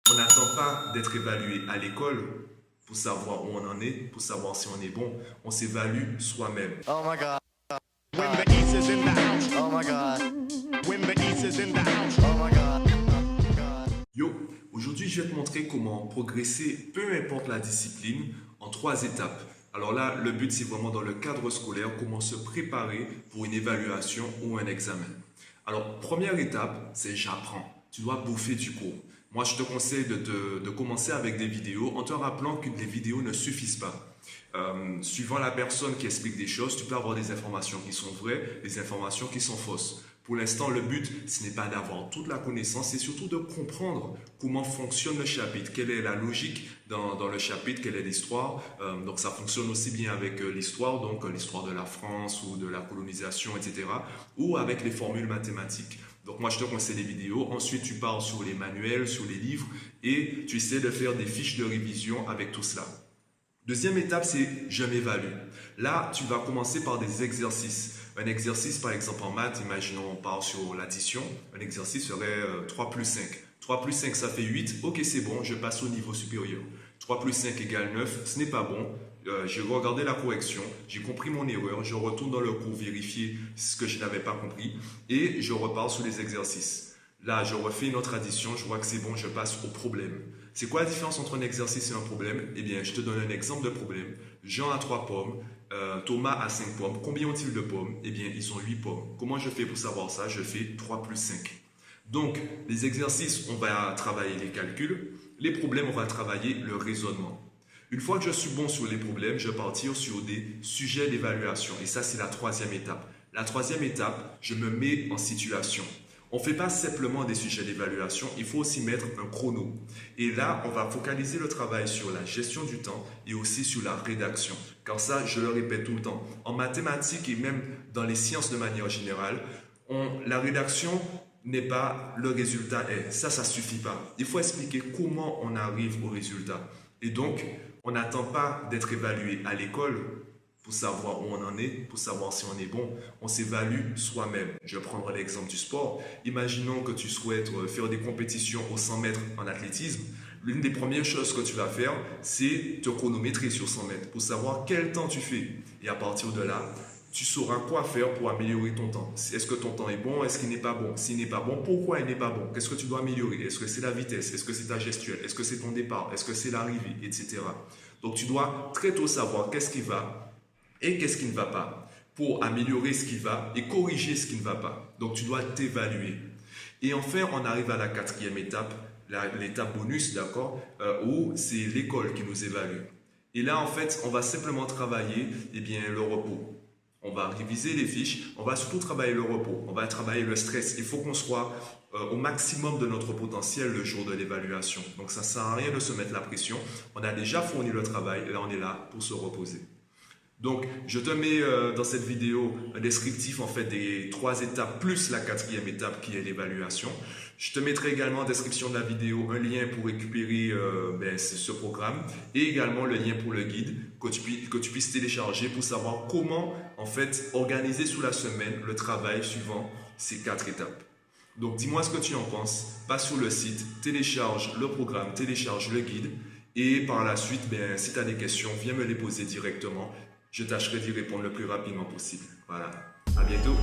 On n'attend pas d'être évalué à l'école pour savoir où on en est, pour savoir si on est bon. On s'évalue soi-même. Oh my God. When the east is in the house. Oh my God. When the east is in the house. Oh my God. Yo, aujourd'hui je vais te montrer comment progresser, peu importe la discipline, en 3 étapes. Alors là, le but c'est vraiment dans le cadre scolaire, comment se préparer pour une évaluation ou un examen. Alors, première étape, c'est j'apprends. Tu dois bouffer du cours. Moi, je te conseille de commencer avec des vidéos en te rappelant que les vidéos ne suffisent pas. Suivant la personne qui explique des choses, tu peux avoir des informations qui sont vraies, des informations qui sont fausses. Pour l'instant, le but, ce n'est pas d'avoir toute la connaissance, c'est surtout de comprendre comment fonctionne le chapitre, quelle est la logique dans le chapitre, quelle est l'histoire. Donc, ça fonctionne aussi bien avec l'histoire, donc l'histoire de la France ou de la colonisation, etc., ou avec les formules mathématiques. Donc, moi, je te conseille des vidéos. Ensuite, tu pars sur les manuels, sur les livres, et tu essaies de faire des fiches de révision avec tout cela. Deuxième étape, c'est je m'évalue. Là, tu vas commencer par des exercices. Un exercice, par exemple, en maths, imaginons on part sur l'addition. Un exercice serait 3 plus 5. 3 plus 5, ça fait 8. Ok, c'est bon, je passe au niveau supérieur. 3 plus 5 égale 9, ce n'est pas bon. J'ai regardé la correction, j'ai compris mon erreur, je retourne dans le cours vérifier ce que je n'avais pas compris et je repars sur les exercices. Là, je refais une autre addition, je vois que c'est bon, je passe au problème. C'est quoi la différence entre un exercice et un problème? Eh bien, je te donne un exemple de problème. Jean a 3 pommes, Thomas a 5 pommes. Combien ont-ils de pommes? Eh bien, ils ont 8 pommes. Comment je fais pour savoir ça? Je fais 3 plus 5. Donc, les exercices, on va travailler les calculs. Les problèmes, on va travailler le raisonnement. Une fois que je suis bon sur les problèmes, je vais partir sur des sujets d'évaluation. Et ça, c'est la 3e étape. La 3e étape, je me mets en situation. On ne fait pas simplement des sujets d'évaluation, il faut aussi mettre un chrono. Et là, on va focaliser le travail sur la gestion du temps et aussi sur la rédaction. Car ça, je le répète tout le temps. En mathématiques et même dans les sciences de manière générale, la rédaction n'est pas le résultat est. Ça ne suffit pas. Il faut expliquer comment on arrive au résultat. Et donc, on n'attend pas d'être évalué à l'école pour savoir où on en est, pour savoir si on est bon. On s'évalue soi-même. Je prendrai l'exemple du sport. Imaginons que tu souhaites faire des compétitions au 100 mètres en athlétisme. L'une des premières choses que tu vas faire, c'est te chronométrer sur 100 mètres pour savoir quel temps tu fais. Et à partir de là, tu sauras quoi faire pour améliorer ton temps. Est-ce que ton temps est bon? Est-ce qu'il n'est pas bon? S'il n'est pas bon, pourquoi il n'est pas bon? Qu'est-ce que tu dois améliorer? Est-ce que c'est la vitesse? Est-ce que c'est ta gestuelle? Est-ce que c'est ton départ? Est-ce que c'est l'arrivée? Etc. Donc, tu dois très tôt savoir qu'est-ce qui va et qu'est-ce qui ne va pas pour améliorer ce qui va et corriger ce qui ne va pas. Donc, tu dois t'évaluer. Et enfin, on arrive à la 4e étape, l'étape bonus, d'accord, où c'est l'école qui nous évalue. Et là, en fait, on va simplement travailler le repos. On va réviser les fiches, on va surtout travailler le repos, on va travailler le stress. Il faut qu'on soit au maximum de notre potentiel le jour de l'évaluation. Donc ça ne sert à rien de se mettre la pression. On a déjà fourni le travail et là on est là pour se reposer. Donc je te mets dans cette vidéo un descriptif en fait des 3 étapes plus la 4e étape qui est l'évaluation. Je te mettrai également en description de la vidéo un lien pour récupérer ce programme et également le lien pour le guide que tu puisses télécharger pour savoir comment en fait organiser sous la semaine le travail suivant ces 4 étapes. Donc dis-moi ce que tu en penses, passe sur le site, télécharge le programme, télécharge le guide et par la suite, si tu as des questions, viens me les poser directement. Je tâcherai d'y répondre le plus rapidement possible. Voilà, à bientôt.